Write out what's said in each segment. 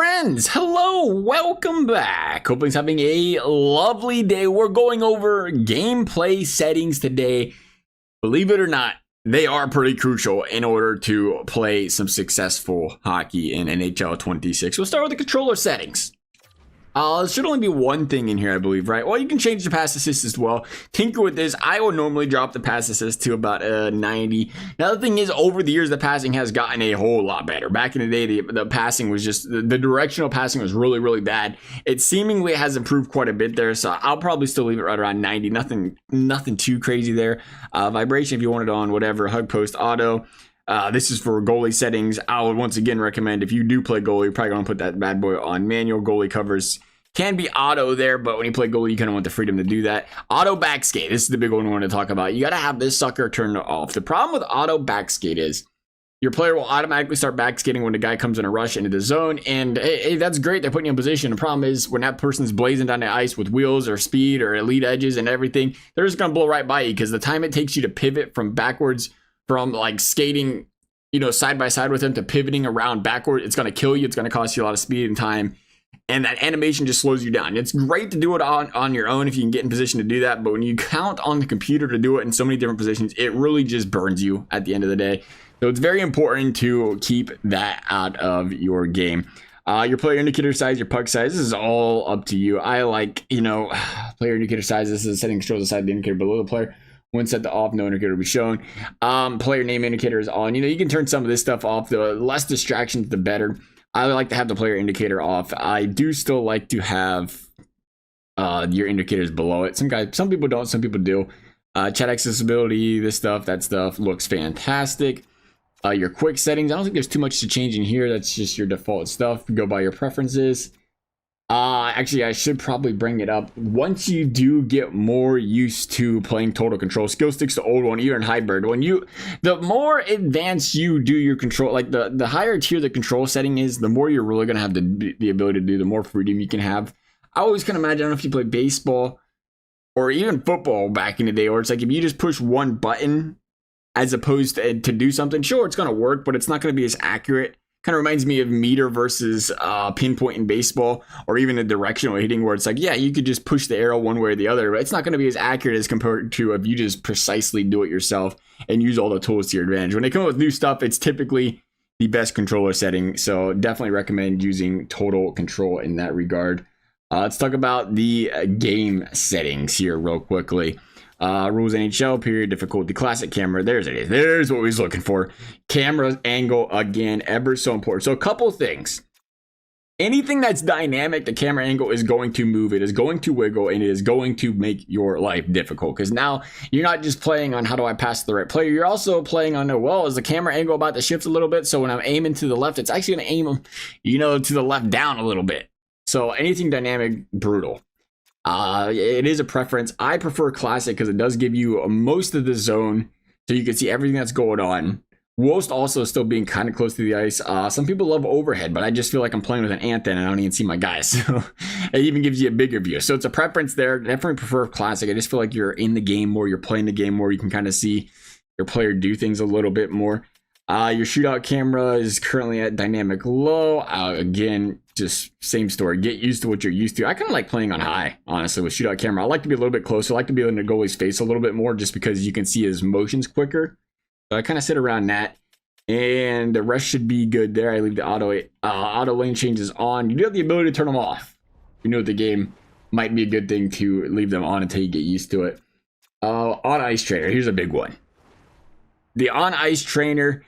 friends, hello, welcome back. Hopefully it's having a lovely day. We're going over gameplay settings today. Believe it or not, they are pretty crucial in order to play some successful hockey in NHL 26. We'll start with the controller settings. There should only be one thing in here, I believe, right? Well, you can change the pass assist as well. Tinker with this. I will normally drop the pass assist to about 90. Now, the thing is, over the years, the passing has gotten a whole lot better. Back in the day, the passing was just, the directional passing was really, really bad. It seemingly has improved quite a bit there, so I'll probably still leave it right around 90. Nothing too crazy there. Vibration, if you want it on, whatever. Hug post auto. This is for goalie settings. I would once again recommend if you do play goalie, you're probably going to put that bad boy on manual. Goalie covers can be auto there, but when you play goalie, you kind of want the freedom to do that. Auto backskate. This is the big one we want to talk about. You got to have this sucker turned off. The problem with auto backskate is your player will automatically start backskating when the guy comes in a rush into the zone. And hey, that's great. They're putting you in position. The problem is when that person's blazing down the ice with wheels or speed or elite edges and everything, they're just going to blow right by you because the time it takes you to pivot from backwards from like skating, side by side with him to pivoting around backward, it's going to kill you. It's going to cost you a lot of speed and time. And that animation just slows you down. It's great to do it on your own if you can get in position to do that. But when you count on the computer to do it in so many different positions, it really just burns you at the end of the day. So it's very important to keep that out of your game. Your player indicator size, your puck size, this is all up to you. I like, player indicator size. This is a setting that shows the side of the indicator below the player. When set to off, no indicator will be shown. Player name indicator is on. You can turn some of this stuff off. The less distractions, the better. I like to have the player indicator off. I do still like to have your indicators below it. Some people don't, some people do. Chat accessibility, that stuff looks fantastic. Your quick settings, I don't think there's too much to change in here. That's just your default stuff. Go by your preferences. Actually, I should probably bring it up. Once you do get more used to playing total control, skill sticks to old one, even hybrid, the more advanced you do your control, like the higher tier the control setting is, the more you're really going to have the ability to do, the more freedom you can have. I always can imagine, I don't know if you play baseball or even football back in the day, or it's like if you just push one button as opposed to do something, sure, it's going to work, but it's not going to be as accurate. Kind of reminds me of meter versus pinpoint in baseball, or even the directional hitting where it's like, yeah, you could just push the arrow one way or the other, but it's not going to be as accurate as compared to if you just precisely do it yourself and use all the tools to your advantage. When they come up with new stuff, it's typically the best controller setting, so definitely recommend using total control in that regard. Let's talk about the game settings here real quickly. Rules NHL, period, difficulty, classic camera. There's it is. There's what we was looking for. Camera angle, again, ever so important. So a couple things. Anything that's dynamic, the camera angle is going to move. It is going to wiggle, and it is going to make your life difficult. Because now you're not just playing on how do I pass to the right player. You're also playing on, is the camera angle about to shift a little bit? So when I'm aiming to the left, it's actually going to aim, to the left down a little bit. So anything dynamic, brutal. It is a preference. I prefer classic because it does give you most of the zone so you can see everything that's going on, whilst also still being kind of close to the ice. Some people love overhead, but I just feel like I'm playing with an ant and I don't even see my guys, so it even gives you a bigger view. So it's a preference there. Definitely prefer classic. I just feel like you're in the game more, you're playing the game more, you can kind of see your player do things a little bit more. Your shootout camera is currently at dynamic low. Again, just same story. Get used to what you're used to. I kind of like playing on high, honestly, with shootout camera. I like to be a little bit closer. I like to be in the goalie's face a little bit more just because you can see his motions quicker. So I kind of sit around that. And the rest should be good there. I leave the auto lane changes on. You do have the ability to turn them off. You know the game might be a good thing to leave them on until you get used to it. On ice trainer, here's a big one. The on-ice trainer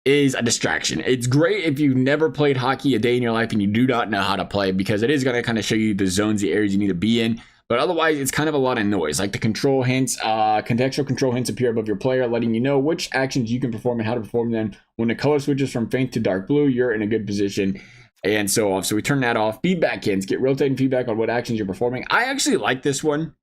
is a distraction. It's great if you've never played hockey a day in your life and you do not know how to play, because it is going to kind of show you the zones, the areas you need to be in. But otherwise, it's kind of a lot of noise. Like the control hints, contextual control hints appear above your player, letting you know which actions you can perform and how to perform them. When the color switches from faint to dark blue, you're in a good position, and so off. So we turn that off. Feedback hints, get rotating feedback on what actions you're performing. I actually like this one.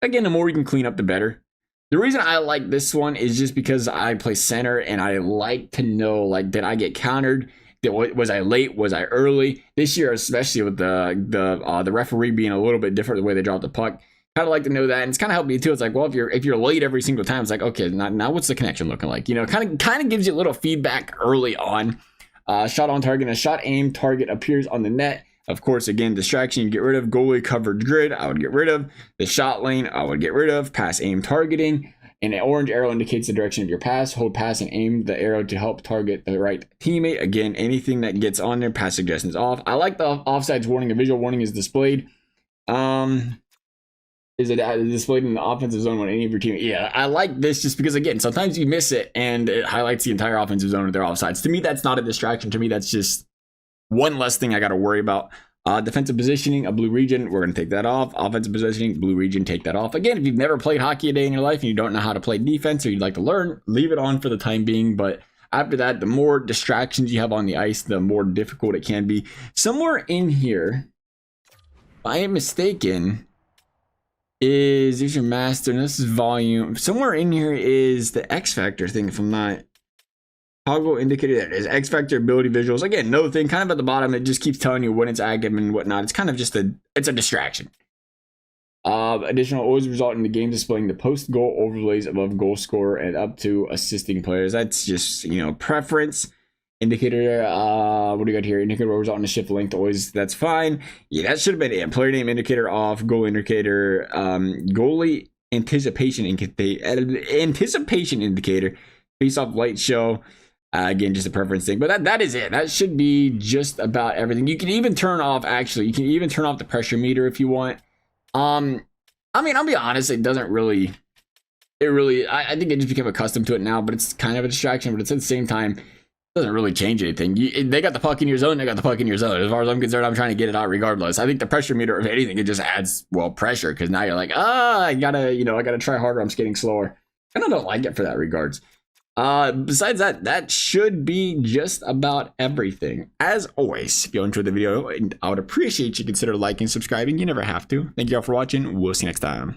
Again, the more you can clean up, the better. The reason I like this one is just because I play center and I like to know, like, did I get countered? Was I late? Was I early? This year, especially with the referee being a little bit different the way they drop the puck, kind of like to know that. And it's kind of helped me too. It's like, well, if you're late every single time, it's like, okay, now what's the connection looking like? Kind of gives you a little feedback early on. Shot on target, and a shot aim target appears on the net. Of course, again, distraction you get rid of. Goalie coverage grid, I would get rid of. The shot lane, I would get rid of. Pass aim targeting. And an orange arrow indicates the direction of your pass. Hold pass and aim the arrow to help target the right teammate. Again, anything that gets on there, pass suggestions off. I like the offsides warning. A visual warning is displayed. Is it displayed in the offensive zone when any of your team? Yeah, I like this just because, again, sometimes you miss it and it highlights the entire offensive zone of their offsides. To me, that's not a distraction. To me, that's just one less thing I got to worry about. Defensive positioning, a blue region, we're going to take that off. Offensive positioning, blue region, take that off. Again, if you've never played hockey a day in your life and you don't know how to play defense or you'd like to learn, leave it on for the time being. But after that, the more distractions you have on the ice, the more difficult it can be. Somewhere in here, if I am mistaken, is there's your master, and this is volume. Somewhere in here is the X Factor thing, if I'm not. Toggle indicator, there it is. X Factor ability visuals. Again, no thing, kind of at the bottom. It just keeps telling you when it's active and whatnot. It's kind of just it's a distraction. Additional always result in the game displaying the post goal overlays above goal scorer and up to assisting players. That's just, preference. Indicator, what do you got here? Indicator will result in a shift length always. That's fine. Yeah, that should have been it. Player name indicator off. Goal indicator. Goalie anticipation indicator. Face off light show. Again, just a preference thing, but that is it. That should be just about everything. You can even turn off, you can even turn off the pressure meter if you want. I mean, I'll be honest, it doesn't really, I think I just became accustomed to it now, but it's kind of a distraction, but it's at the same time, it doesn't really change anything. They got the puck in your zone, they got the puck in your zone. As far as I'm concerned, I'm trying to get it out regardless. I think the pressure meter, if anything, it just adds, pressure, because now you're like, I gotta try harder, I'm skating slower. And I don't like it for that regards. Besides that should be just about everything. As always, if you enjoyed the video, I would appreciate you consider liking, subscribing. You never have to. Thank you all for watching. We'll see you next time.